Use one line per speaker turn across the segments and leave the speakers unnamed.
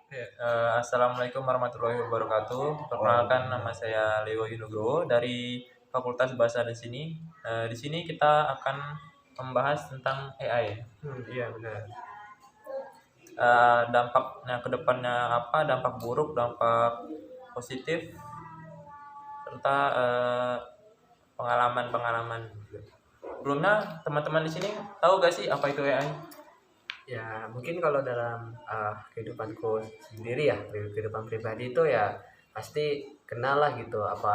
Assalamualaikum warahmatullahi wabarakatuh. Perkenalkan, nama saya Leo Yunugroho dari Fakultas Bahasa di sini. Di sini kita akan membahas tentang AI.
Iya benar.
Dampaknya ke depannya apa? Dampak buruk, dampak positif, serta pengalaman-pengalaman. Sebelumnya teman-teman di sini tahu gak sih apa itu AI?
Ya mungkin kalau dalam kehidupanku sendiri ya, kehidupan pribadi itu ya pasti kenal lah gitu apa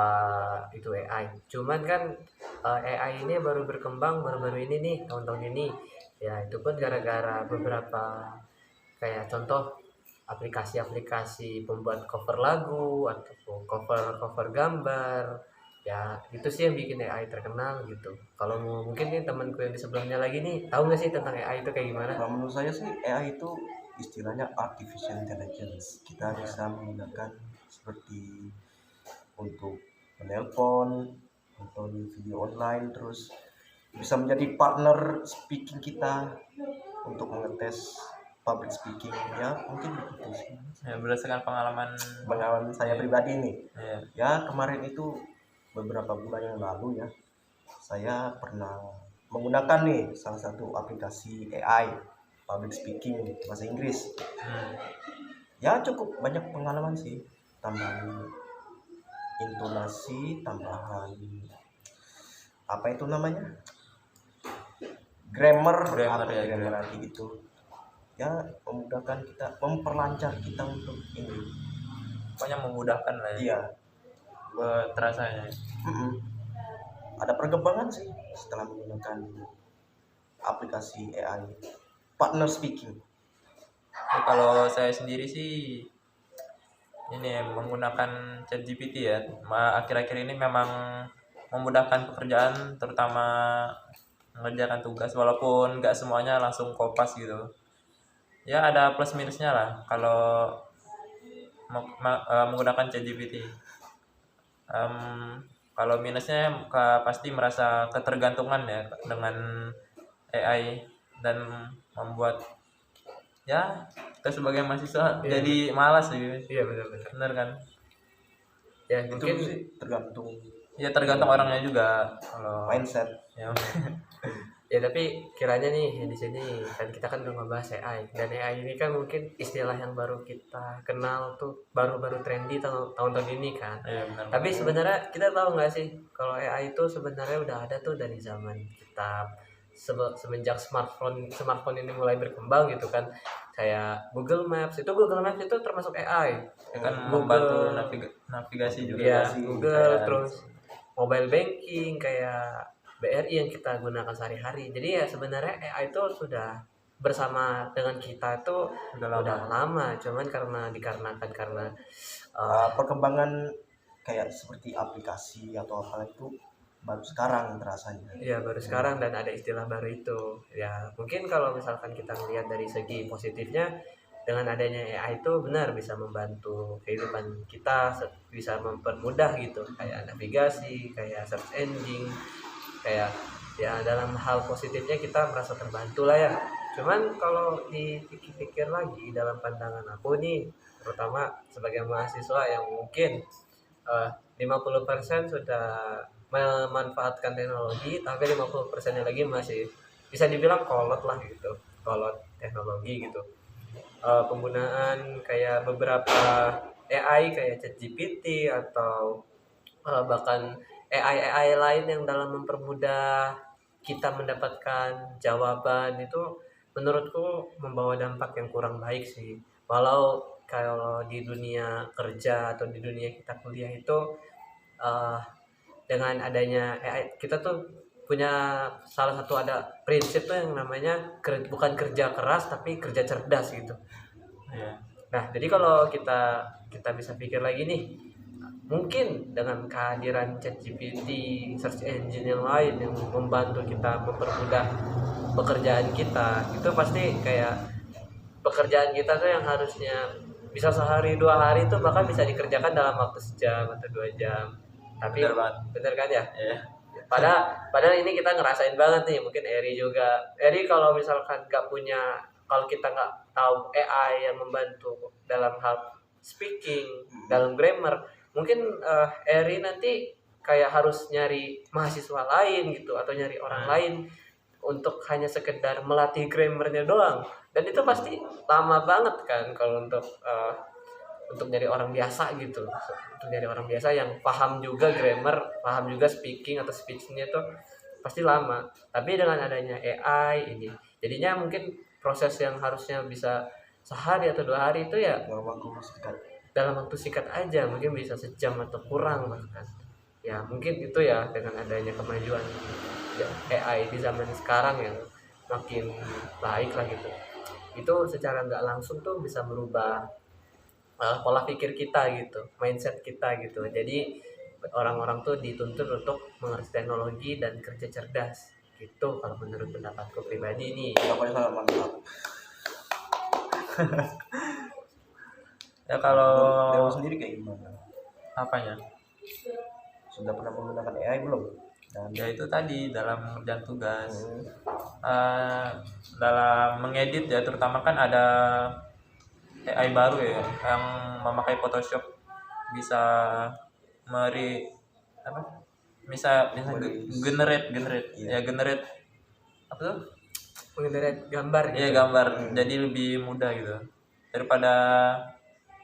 itu AI. Cuman kan AI ini baru berkembang baru-baru ini nih, tahun-tahun ini. Ya itu pun gara-gara beberapa kayak contoh aplikasi-aplikasi pembuat cover lagu ataupun cover gambar. Ya itu sih yang bikin AI terkenal gitu. Kalau mungkin nih temanku yang di sebelahnya lagi nih tahu nggak sih tentang AI itu kayak gimana?
Kalau menurut saya sih AI itu istilahnya artificial intelligence. Kita
Ya,
bisa menggunakan seperti untuk menelpon, nonton video online, terus bisa menjadi partner speaking kita untuk mengetes public speaking, ya mungkin begitu sih.
Ya, berdasarkan
Pengalaman saya pribadi nih,
ya,
ya kemarin itu beberapa bulan yang lalu ya, saya pernah menggunakan nih salah satu aplikasi AI public speaking bahasa Inggris. Ya cukup banyak pengalaman sih, tambahan intonasi, tambahan apa itu namanya, grammar
Grammar,
apa
ya,
grammar
grammar.
lagi gitu ya, memudahkan kita, memperlancar kita untuk ini.
Pokoknya memudahkan lah ya,
Iya.
buat terasanya.
Mm-mm. Ada perkembangan sih setelah menggunakan aplikasi AI partner speaking.
Kalau saya sendiri sih ini menggunakan ChatGPT ya. Akhir-akhir ini memang memudahkan pekerjaan, terutama mengerjakan tugas, walaupun nggak semuanya langsung kopas gitu. Ya ada plus minusnya lah kalau menggunakan ChatGPT. Kalau minusnya pasti merasa ketergantungan ya dengan AI, dan membuat ya kita sebagai mahasiswa
iya,
jadi malas gitu.
iya benar-benar.
Bener kan?
Ya
Itu
mungkin
sih tergantung
Ya tergantung orangnya juga kalau
mindset.
ya.
ya tapi kiranya nih di sini kan kita kan udah ngebahas AI dan AI ini kan mungkin istilah yang baru kita kenal tuh baru-baru trendy tahun-tahun ini kan.
Ya benar.
Tapi sebenarnya kita tahu nggak sih kalau AI itu sebenarnya udah ada tuh dari zaman kita semenjak smartphone ini mulai berkembang gitu kan. Kayak Google Maps itu termasuk AI.
Ya kan membantu
Google,
navigasi juga
ya
kan.
Google
Kayak
terus mobile banking kayak BRI yang kita gunakan sehari-hari. Jadi ya sebenarnya AI itu sudah bersama dengan kita itu
udah
udah
lama.
lama, cuman dikarenakan karena uh,
Perkembangan kayak seperti aplikasi atau apa itu baru sekarang terasanya.
ya baru sekarang dan ada istilah baru itu. Ya mungkin kalau misalkan kita melihat dari segi positifnya dengan adanya AI itu benar bisa membantu kehidupan kita, bisa mempermudah gitu kayak navigasi, kayak search engine, kayak ya dalam hal positifnya kita merasa terbantu lah ya. Cuman kalau dipikir-pikir lagi dalam pandangan aku nih, terutama sebagai mahasiswa yang mungkin 50% sudah memanfaatkan teknologi, tapi 50% lagi masih bisa dibilang kolot lah gitu, kolot teknologi gitu. Penggunaan kayak beberapa AI kayak ChatGPT atau bahkan AI lain yang dalam mempermudah kita mendapatkan jawaban itu menurutku membawa dampak yang kurang baik sih. Walau kalau di dunia kerja atau di dunia kita kuliah itu eh, dengan adanya AI kita tuh punya salah satu ada prinsip tuh yang namanya bukan kerja keras tapi kerja cerdas gitu.
Ya.
Nah, jadi kalau kita bisa pikir lagi nih, mungkin dengan kehadiran ChatGPT, search engine yang lain yang membantu kita mempermudah pekerjaan kita, itu pasti kayak pekerjaan kita tuh yang harusnya bisa sehari 2 hari itu bahkan bisa dikerjakan dalam waktu sejam atau 2 jam. Tapi
Bener banget.
bener kan ya?
Ya.
Padahal ini kita ngerasain banget nih, mungkin Eri juga. Eri kalau misalkan nggak punya kalau kita nggak tahu AI yang membantu dalam hal speaking, dalam grammar, mungkin Eri nanti kayak harus nyari mahasiswa lain gitu atau nyari orang lain untuk hanya sekedar melatih grammarnya doang, dan itu pasti lama banget kan kalau untuk nyari orang biasa gitu, untuk nyari orang biasa yang paham juga grammar, paham juga speaking atau speechnya itu pasti lama. Tapi dengan adanya AI ini, jadinya mungkin proses yang harusnya bisa sehari atau 2 hari itu ya
dalam waktu singkat.
dalam waktu singkat aja, mungkin bisa sejam atau kurang bahkan. Ya mungkin itu ya, dengan adanya kemajuan AI di zaman sekarang yang makin baik lah gitu, itu secara nggak langsung tuh bisa merubah pola pikir kita gitu, mindset kita gitu. Jadi orang-orang tuh dituntut untuk mengerti teknologi dan kerja cerdas gitu kalau menurut pendapatku pribadi nih.
Pendapatnya sangat mantap.
Ya kalau
Dewa sendiri kayak gimana?
apanya?
Sudah pernah menggunakan AI belum? Dan
Ya itu tadi dalam kerjaan tugas. Dalam mengedit ya, terutama kan ada AI baru ya yang memakai Photoshop, bisa apa? Bisa generate
Iya.
ya, generate apa tuh?
Mengenerate gambar
Iya,
gitu.
gambar. Jadi lebih mudah gitu daripada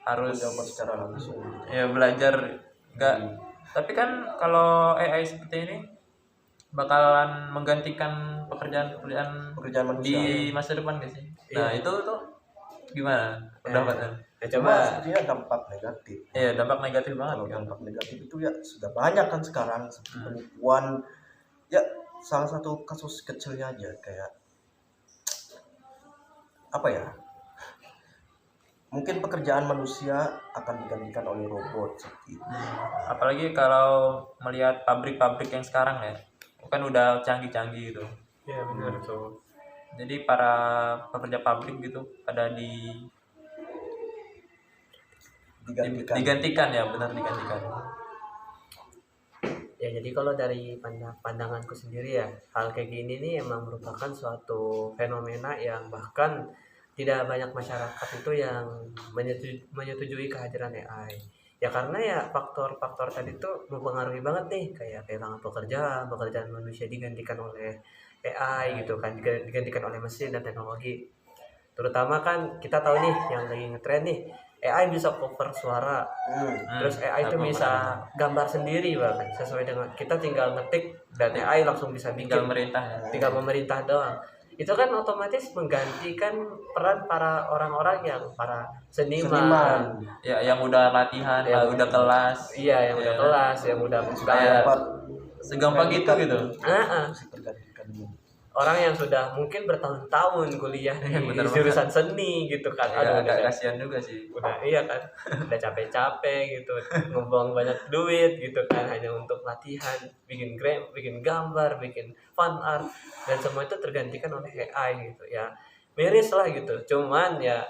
harus
menjawab secara langsung.
ya belajar enggak. Tapi kan kalau AI seperti ini bakalan menggantikan pekerjaan
Pekerjaan manusia.
di masa depan gak sih? Nah,
Iya.
itu tuh gimana pendapatnya?
Ya,
Cuma
coba
sepertinya dampak negatif.
Iya, dampak negatif banget
Kalau
kan.
dampak negatif itu ya sudah banyak kan sekarang, seperti penipuan. Ya salah satu kasus kecilnya aja kayak apa ya? Mungkin pekerjaan manusia akan digantikan oleh robot seperti itu.
Apalagi kalau melihat pabrik-pabrik yang sekarang ya, kan udah canggih-canggih gitu.
ya benar tuh.
Jadi para pekerja pabrik gitu pada digantikan ya, benar digantikan.
Ya jadi kalau dari pandanganku sendiri ya, hal kayak gini nih emang merupakan suatu fenomena yang bahkan tidak banyak masyarakat itu yang menyetujui kehadiran AI. Ya karena ya faktor-faktor tadi tuh mempengaruhi banget nih, kayak kehilangan pekerjaan manusia digantikan oleh AI gitu kan, digantikan oleh mesin dan teknologi. Terutama kan kita tahu nih yang lagi ngetren nih, AI bisa cover suara, terus AI itu
Apa
bisa gambar sendiri bahkan sesuai dengan kita tinggal ngetik dan AI langsung bisa
tinggal
bikin,
merintah ya.
tinggal memerintah doang. Itu kan otomatis menggantikan peran para orang-orang yang para seniman.
Ya, yang udah latihan,
Yang-
udah kelas.
Iya, yang udah
Ya.
kelas, yang udah
Kayak
Dapat
segampang gitu gitu.
bisa tergantikan.
Orang yang sudah mungkin bertahun-tahun kuliah di
Bener
jurusan seni gitu kan.
Ya,
Aduh,
agak
udah
kasihan juga sih.
iya kan, udah capek-capek gitu, ngebuang banyak duit gitu kan hanya untuk latihan bikin gambar, bikin fan art, dan semua itu tergantikan oleh AI gitu ya. Miris lah gitu. Cuman ya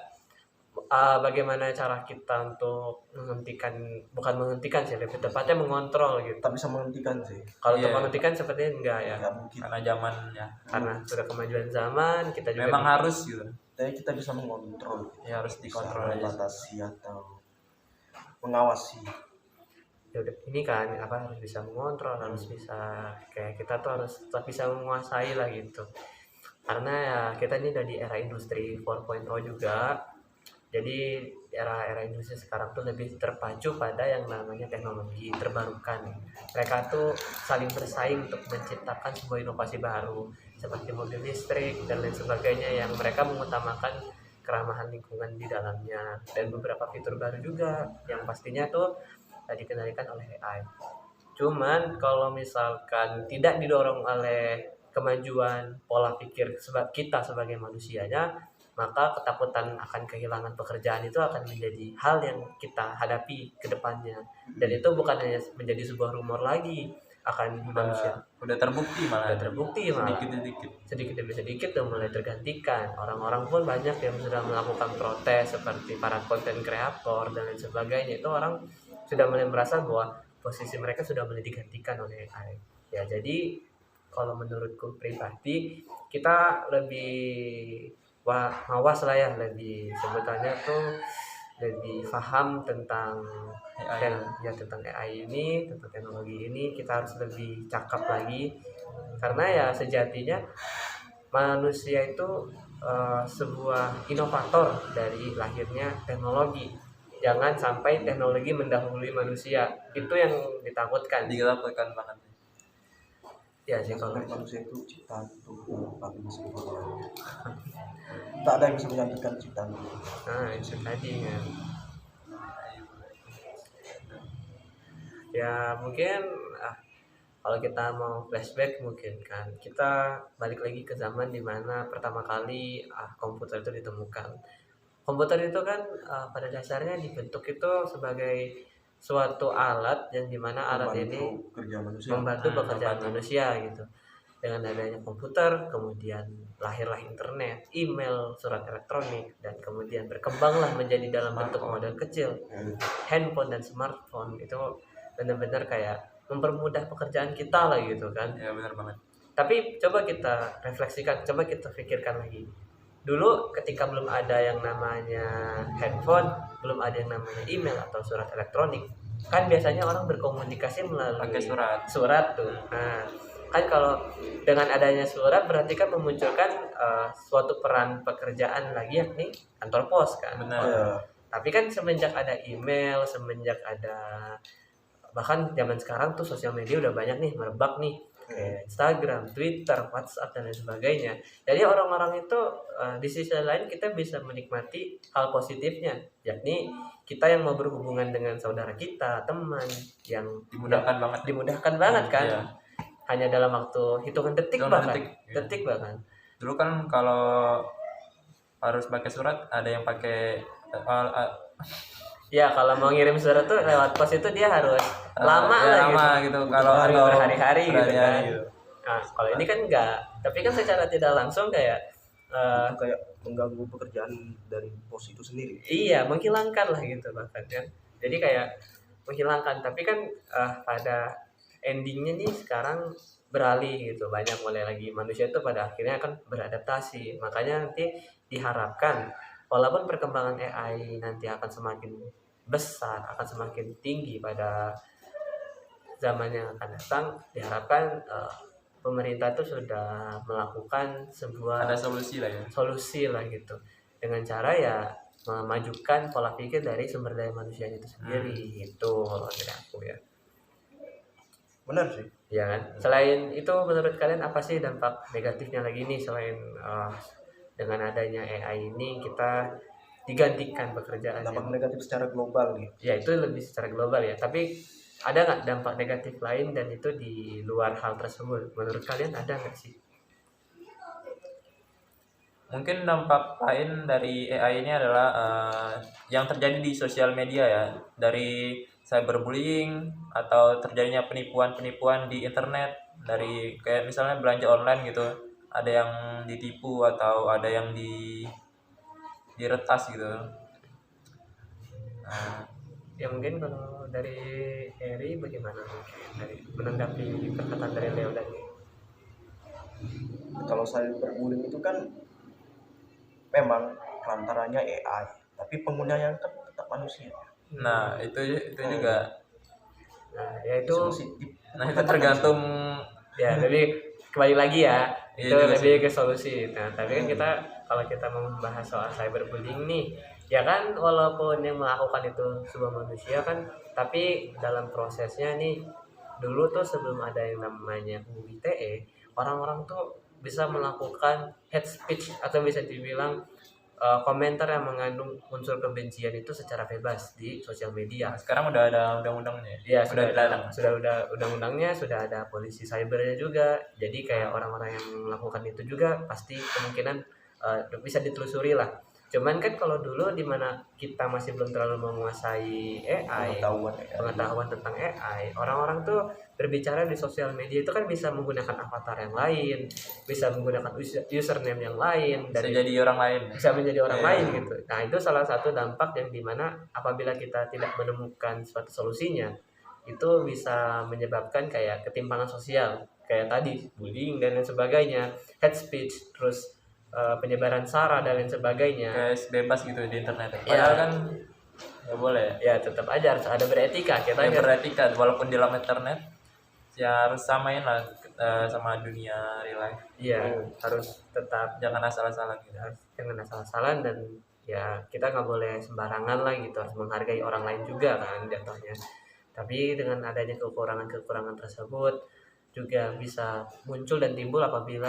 bagaimana cara kita untuk bukan menghentikan sih, lebih tepatnya mengontrol gitu.
Tak bisa menghentikan sih.
Kalau untuk
Iya.
menghentikan sepertinya enggak ya,
Nggak mungkin.
Karena zaman ya
karena sudah kemajuan zaman, kita juga
memang harus gitu.
Tapi kita bisa mengontrol.
Ya harus
Bisa
dikontrol aja.
membatasi atau mengawasi.
ya udah, ini kan apa, harus bisa mengontrol, harus bisa kayak kita tuh harus tetap bisa menguasai lah gitu. Karena ya kita ini udah di era industri 4.0 juga. Jadi era industri sekarang tuh lebih terpacu pada yang namanya teknologi terbarukan. Mereka tuh saling bersaing untuk menciptakan sebuah inovasi baru seperti mobil listrik dan lain sebagainya, yang mereka mengutamakan keramahan lingkungan di dalamnya, dan beberapa fitur baru juga yang pastinya tuh dikendalikan oleh AI. Cuman kalau misalkan tidak didorong oleh kemajuan pola pikir kita sebagai manusianya, maka ketakutan akan kehilangan pekerjaan itu akan menjadi hal yang kita hadapi ke depannya. Dan itu bukan hanya menjadi sebuah rumor lagi, akan manusia.
Udah terbukti malah.
Udah terbukti malah.
Sedikit
Sedikit demi sedikit udah mulai tergantikan. Orang-orang pun banyak yang sudah melakukan protes, seperti para konten kreator dan lain sebagainya. Itu orang sudah mulai merasa bahwa posisi mereka sudah mulai digantikan oleh AI. Ya jadi kalau menurutku pribadi, kita lebih mawas lah ya, lebih sebutannya tuh lebih paham tentang
AI.
tentang AI ini, tentang teknologi ini. Kita harus lebih cakap lagi, karena ya sejatinya manusia itu sebuah inovator dari lahirnya teknologi. Jangan sampai teknologi mendahului manusia, itu yang ditakutkan.
Dilakukan banget.
Ya sih kalau
Sebenarnya manusia itu ciptaan Tuhan, tapi masih tak ada yang bisa menggantikan ciptaan Tuhan.
nah itu tadi kan. Ya mungkin kalau kita mau flashback mungkin kan kita balik lagi ke zaman dimana pertama kali komputer itu ditemukan. Komputer itu kan pada dasarnya dibentuk itu sebagai suatu alat yang dimana alat ini
Membantu kerja manusia.
membantu pekerjaan
membantu.
manusia gitu. Dengan adanya komputer, kemudian lahirlah internet, email, surat elektronik, dan kemudian berkembanglah menjadi dalam bentuk model kecil, handphone dan smartphone. Itu benar-benar kayak mempermudah pekerjaan kita lah gitu kan.
Ya benar banget.
Tapi coba kita refleksikan, coba kita pikirkan lagi. Dulu ketika belum ada yang namanya handphone, belum ada yang namanya email atau surat elektronik, kan biasanya orang berkomunikasi melalui
Pakai surat.
surat tuh. Nah, kan kalau dengan adanya surat berarti kan memunculkan suatu peran pekerjaan lagi, yakni kantor pos kan.
Benar.
Ya,
Tapi kan semenjak ada email, semenjak ada bahkan zaman sekarang tuh sosial media udah banyak nih merebak nih, kayak Instagram, Twitter, WhatsApp dan lain sebagainya. Jadi orang-orang itu di sisi lain kita bisa menikmati hal positifnya, yakni kita yang mau berhubungan dengan saudara kita, teman yang
Dimudahkan banget.
dimudahkan banget kan.
Iya.
Hanya dalam waktu hitungan detik
Hitungan
bahkan.
detik.
Detik bahkan.
Dulu kan kalau harus pakai surat ada yang pakai
Ya kalau mau ngirim surat tuh lewat pos itu dia harus lama
ya,
lah
lama
gitu.
gitu. Kalau
Hari
atau
berhari-hari gitu kan.
berhari-hari gitu.
Nah, kalau ini kan enggak. Tapi kan secara tidak langsung kayak
itu kayak mengganggu pekerjaan dari pos itu sendiri.
iya, menghilangkan lah gitu bahkan kan. Jadi kayak menghilangkan, tapi kan pada endingnya nih sekarang beralih gitu. Banyak mulai lagi manusia itu pada akhirnya akan beradaptasi. Makanya nanti diharapkan walaupun perkembangan AI nanti akan semakin besar, akan semakin tinggi pada zaman yang akan datang, diharapkan pemerintah itu sudah melakukan sebuah
Ada solusi lah ya.
solusi lah gitu, dengan cara ya memajukan pola pikir dari sumber daya manusia itu sendiri. Itu kalau dari aku ya.
Benar sih.
Ya kan. Selain itu menurut kalian apa sih dampak negatifnya lagi nih selain dengan adanya AI ini kita digantikan pekerjaan
Dampak
yang
negatif secara global nih.
ya itu lebih secara global ya, tapi ada nggak dampak negatif lain dan itu di luar hal tersebut? Menurut kalian ada nggak sih?
Mungkin dampak lain dari AI ini adalah yang terjadi di sosial media ya, dari cyberbullying atau terjadinya penipuan-penipuan di internet, dari kayak misalnya belanja online gitu, ada yang ditipu atau ada yang diretas gitu. Nah,
Ya mungkin kalau dari Eri bagaimana mungkin dari menanggapi perkataan dari Leo tadi?
Kalau cyberbullying itu kan memang perantaranya AI, tapi penggunanya kan tetap manusia.
nah itu juga.
Nah ya itu
Sensitif.
Nah itu tergantung.
ya lebih kembali lagi ya,
Iya
itu
juga
lebih
sih.
ke solusi. Nah tapi kan kita kalau kita mau membahas soal cyberbullying nih, ya kan walaupun yang melakukan itu sebuah manusia kan, tapi dalam prosesnya nih dulu tuh sebelum ada yang namanya UU ITE, orang-orang tuh bisa melakukan hate speech atau bisa dibilang komentar yang mengandung unsur kebencian itu secara bebas di sosial media.
Nah, sekarang udah ada undang-undangnya.
Ya
Udah
sudah
dilarang.
sudah undang-undangnya, sudah ada polisi cybernya juga. Jadi kayak orang-orang yang melakukan itu juga pasti kemungkinan bisa ditelusuri lah. Cuman kan kalau dulu di mana kita masih belum terlalu menguasai AI, pengetahuan tentang AI, orang-orang tuh berbicara di sosial media itu kan bisa menggunakan avatar yang lain, bisa menggunakan username yang lain,
Bisa
dari
jadi orang lain.
bisa menjadi orang
Iya.
lain gitu. Nah itu salah satu dampak yang dimana apabila kita tidak menemukan suatu solusinya, itu bisa menyebabkan kayak ketimpangan sosial, kayak tadi bullying dan lain sebagainya, hate speech, terus penyebaran sara dan lain sebagainya.
kayak bebas gitu di internet.
Ya.
Padahal kan nggak boleh.
Ya tetap aja harus ada beretika kita
Ya
kan.
beretika walaupun di dalam internet ya harus samain lah sama dunia real life.
Iya, harus tetap
Jangan asal-asalan gitu.
jangan asal-asalan, dan ya kita nggak boleh sembarangan lah gitu, harus menghargai orang lain juga kan jatuhnya. Tapi dengan adanya kekurangan-kekurangan tersebut juga bisa muncul dan timbul apabila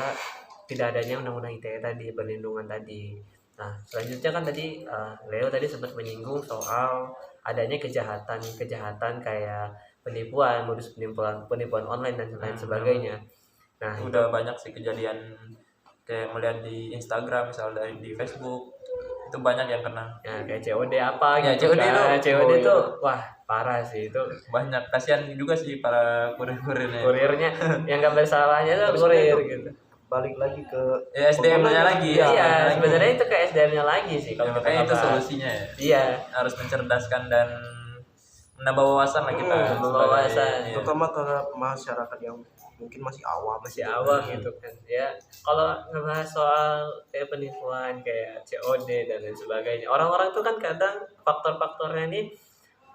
tidak adanya undang-undang ITE tadi, perlindungan tadi. Nah, selanjutnya kan tadi Leo tadi sempat menyinggung soal adanya kejahatan kayak penipuan, modus penipuan online dan lain sebagainya. Nah,
Udah banyak sih kejadian kayak melihat di Instagram misalnya di Facebook itu banyak yang kena.
ya kayak COD apa
Ya,
gitu
COD
kan.
tuh.
COD
Oh,
tuh wah parah sih itu.
Banyak kasihan juga sih para kurir-kurirnya.
Kurirnya yang nggak bersalahnya tuh
Tapi
kurir
sebenarnya
gitu.
balik lagi ke
Ya SDM-nya lagi ya.
Iya,
lagi.
sebenarnya itu ke SDM-nya lagi sih
Ya,
kalau kita
makanya itu
bahas.
solusinya ya.
Iya,
Harus mencerdaskan dan menambah wawasan lah kita.
menambah
sebagai-
wawasan.
iya.
terutama ke masyarakat yang mungkin masih awam
masih awam gitu kan ya. Kalau ngebahas soal kayak penipuan kayak COD dan lain sebagainya, orang-orang tuh kan kadang faktor-faktornya nih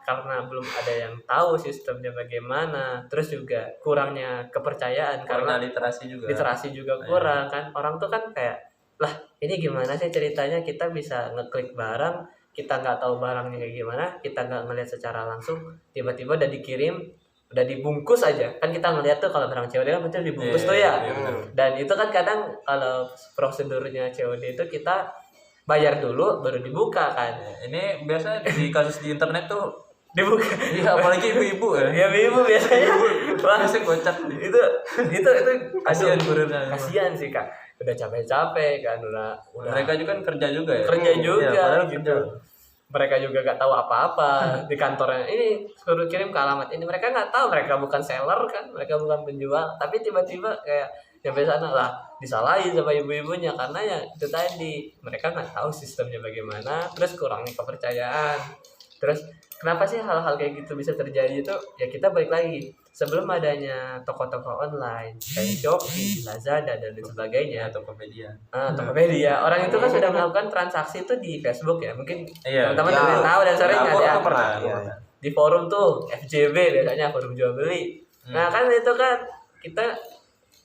karena belum ada yang tahu sistemnya bagaimana, terus juga kurangnya kepercayaan
Karena
karena
literasi juga.
literasi juga kurang kan. Orang tuh kan kayak, lah ini gimana sih ceritanya, kita bisa ngeklik barang, kita nggak tahu barangnya kayak gimana, kita nggak ngelihat secara langsung, tiba-tiba udah dikirim, udah dibungkus aja kan. Kita ngelihat tuh kalau barang COD kan betul dibungkus
Iya,
tuh ya.
iya, betul.
Dan itu kan kadang kalau prosedurnya COD itu kita bayar dulu baru dibuka kan.
Ini biasa di kasus di internet tuh
Dibuka.
iya apalagi ibu-ibu ya.
Ya ibu biasanya. Wah,
Biasanya kocak.
itu
Kasihan
aduh,
kurirnya.
kasihan sih kak, udah capek-capek kan, udah
Mereka juga kan kerja juga ya.
kerja juga
Iya, padahal
gitu.
kerja.
Mereka juga gak tahu apa-apa di kantornya, ini suruh kirim ke alamat ini, mereka nggak tahu, mereka bukan seller kan, mereka bukan penjual, tapi tiba-tiba kayak nyampe sana lah disalahin sama ibu-ibunya karena ya itu tadi, mereka nggak tahu sistemnya bagaimana, terus kurangnya kepercayaan. Terus kenapa sih hal-hal kayak gitu bisa terjadi itu? Ya kita balik lagi, sebelum adanya toko-toko online kayak Shopee, Lazada dan lain sebagainya,
Atau Tokopedia.
Tokopedia, orang itu kan sudah melakukan transaksi itu di Facebook ya, mungkin
Iya.
teman-teman
Ya.
udah tahu dan sering
Aku
ada
pernah.
Iya.
di forum tuh FJB, biasanya forum jual beli. Nah kan itu kan kita,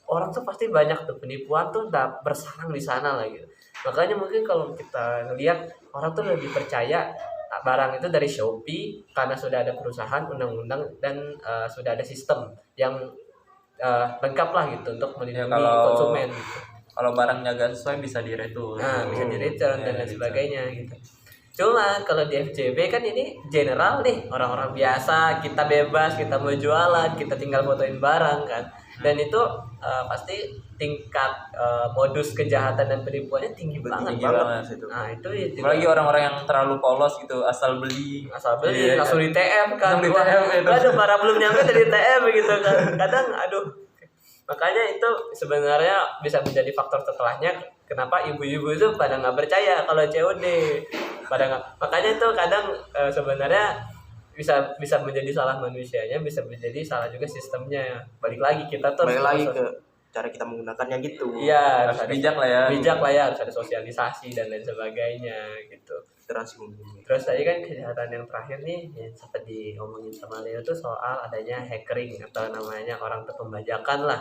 orang tuh pasti banyak tuh penipuan tuh udah bersarang di sana lah gitu. Makanya mungkin kalau kita lihat orang tuh lebih percaya barang itu dari Shopee karena sudah ada perusahaan, undang-undang, dan sudah ada sistem yang lengkap lah gitu untuk melindungi
kalau-
konsumen gitu.
Kalau barangnya gak sesuai bisa di-return.
Nah, bisa di return dan
Iya,
lain sebagainya gitu. Cuma kalau di FJB kan ini general nih, orang-orang biasa, kita bebas, kita mau jualan, kita tinggal fotoin barang kan. Dan itu pasti tingkat modus kejahatan dan penipuannya tinggi banget.
Tinggi banget
itu.
Nah, itu ya,
Apalagi orang-orang yang terlalu polos gitu, asal beli.
asal beli
Iya,
langsung di TM kan.
Langsung di
Wah,
TM itu.
aduh, para belum nyampe dari TM gitu kan. Kadang aduh. Makanya itu sebenarnya bisa menjadi faktor setelahnya kenapa ibu-ibu itu pada nggak percaya kalau COD. Pada nggak. Makanya itu kadang sebenarnya bisa menjadi salah manusianya, bisa menjadi salah juga sistemnya. Balik lagi kita tuh
Balik
harus
lagi ke cara kita menggunakannya gitu.
iya,
Harus bijak lah ya.
bijak lah ya, harus ada sosialisasi dan lain sebagainya gitu.
Literasi mungkin.
Terus tadi kan kejahatan yang terakhir nih yang sempat diomongin sama Leo tuh soal adanya hackering atau namanya orang tuh pembajakan lah.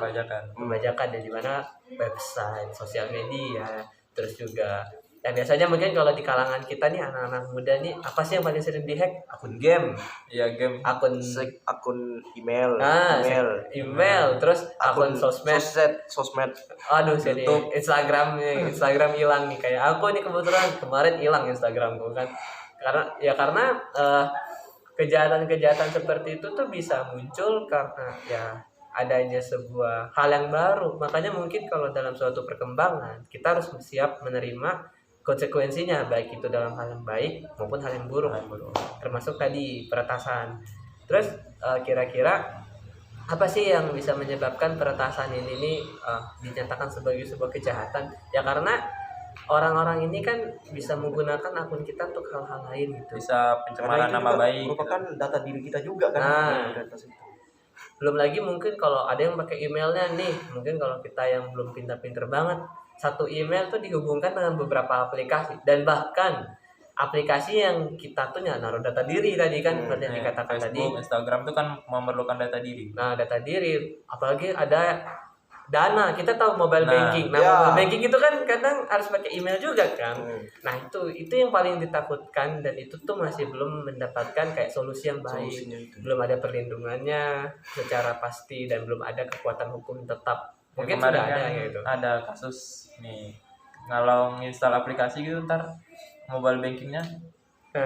Pembajakan ya, di mana website, sosial media, terus juga ya biasanya mungkin kalau di kalangan kita nih anak-anak muda nih, apa sih yang paling sering dihack? Akun game,
Iya game.
akun
Akun email,
email, terus akun sosmed.
sosmed.
Aduh, jadi
YouTube.
Instagram hilang nih, kayak aku nih kebetulan kemarin hilang Instagramku kan. Karena kejahatan-kejahatan seperti itu tuh bisa muncul karena ya adanya sebuah hal yang baru. Makanya mungkin kalau dalam suatu perkembangan kita harus siap menerima konsekuensinya, baik itu dalam hal yang baik maupun hal yang buruk. Termasuk tadi peretasan. Terus kira-kira apa sih yang bisa menyebabkan peretasan ini nih dinyatakan sebagai sebuah kejahatan? Ya karena orang-orang ini kan bisa menggunakan akun kita untuk hal-hal lain gitu.
Bisa
Karena
pencemaran
itu
nama
juga
baik.
merupakan data diri kita juga kan.
Nah.
Data situ.
Belum lagi mungkin kalau ada yang pakai emailnya nih, mungkin kalau kita yang belum pintar-pintar banget, satu email tuh dihubungkan dengan beberapa aplikasi, dan bahkan aplikasi yang kita tuh naruh data diri tadi kan, seperti yang dikatakan tadi.
Facebook, Instagram itu kan memerlukan data diri.
Nah, data diri, apalagi ada Dana, kita tahu mobile
Nah,
banking. Nah,
ya.
mobile banking itu kan kadang harus pakai email juga kan.
Hmm.
Nah, itu yang paling ditakutkan, dan itu tuh masih belum mendapatkan kayak solusi yang baik.
Solusinya itu.
Belum ada perlindungannya secara pasti, dan belum ada kekuatan hukum tetap. Mungkin
Kemarin
sudah ada
kan
gitu.
ada kasus nih, kalau nginstal aplikasi gitu ntar mobile bankingnya ke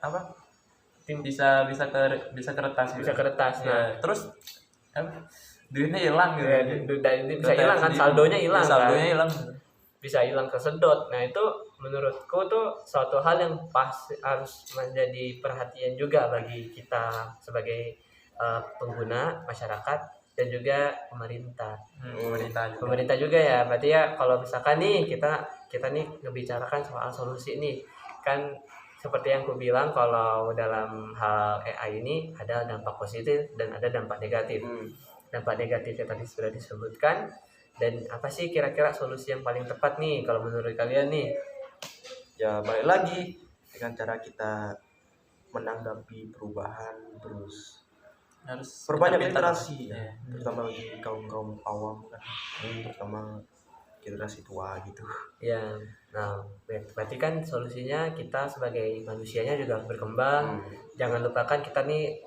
apa? Bisa kertas gitu.
Bisa kertas.
Ya,
Nah,
terus apa? Duitnya hilang gitu.
ya, ini bisa
Data
hilang kan,
sendiri.
saldonya hilang kan.
Saldonya hilang.
Bisa hilang kesedot. Nah, itu menurutku tuh suatu hal yang harus menjadi perhatian juga bagi kita sebagai pengguna masyarakat dan juga pemerintah. Pemerintah juga ya. Berarti ya kalau misalkan nih kita nih ngebicarakan soal solusi nih, kan seperti yang aku bilang, kalau dalam hal AI ini ada dampak positif dan ada dampak negatif. Dampak negatifnya tadi sudah disebutkan. Dan apa sih kira-kira solusi yang paling tepat nih kalau menurut kalian nih?
Ya balik lagi dengan cara kita menanggapi perubahan, terus
Harus
perbanyak
pintar-pintar.
literasi ya, terutama bagi kaum awam kan, terutama generasi tua gitu.
Ya, nah berarti kan solusinya kita sebagai manusianya juga harus berkembang. Jangan lupakan kita nih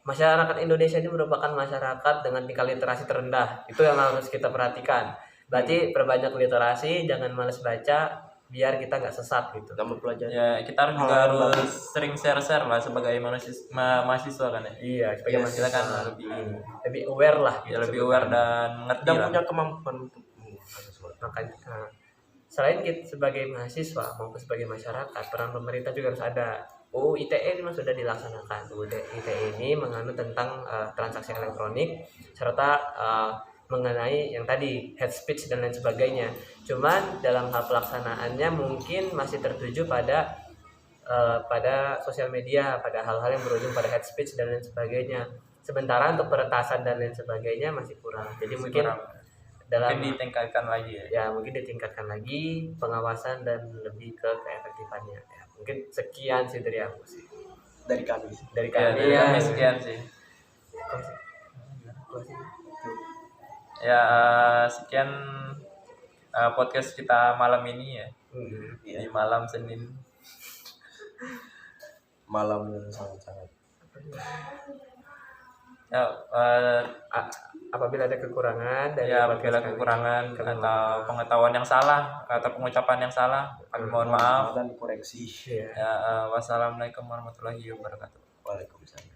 masyarakat Indonesia ini merupakan masyarakat dengan tingkat literasi terendah. Itu yang harus kita perhatikan. Berarti perbanyak literasi, jangan malas baca, biar kita nggak sesat gitu.
Dan mempelajari.
Ya, kita juga harus sering share-share lah sebagai mahasiswa kan ya.
Iya, sebagai
Kita kan
mahasiswa
lebih
lebih aware lah.
ya, lebih aware dan mengerti
Dan
lah.
punya kemampuan untuk
Makanya selain kita sebagai mahasiswa maupun sebagai masyarakat, peran pemerintah juga harus ada. UU ITE ini sudah dilaksanakan. UU ITE ini menganut tentang transaksi elektronik serta mengenai yang tadi hate speech dan lain sebagainya. Cuman dalam hal pelaksanaannya mungkin masih tertuju pada sosial media, pada hal-hal yang berujung pada hate speech dan lain sebagainya. Sementara untuk peretasan dan lain sebagainya masih kurang. Jadi mungkin
mungkin ditingkatkan lagi ya.
Ya, mungkin ditingkatkan lagi pengawasan dan lebih ke keefektifannya. Ya, mungkin sekian sih dari aku sih.
dari kami.
Dari
Ya,
kami
dari
ya.
kami sekian sih.
Gua sih.
Ya, sekian podcast kita malam ini ya. Di malam Senin.
Malam yang sangat-sangat.
Ya,
Apabila ada kekurangan dari
ya
podcast
apabila
kami,
kekurangan
kami
atau
mohon maaf.
pengetahuan yang salah atau pengucapan yang salah, kami mohon maaf.
Dan dikoreksi.
Iya.
Ya, wassalamualaikum warahmatullahi wabarakatuh.
Waalaikumsalam.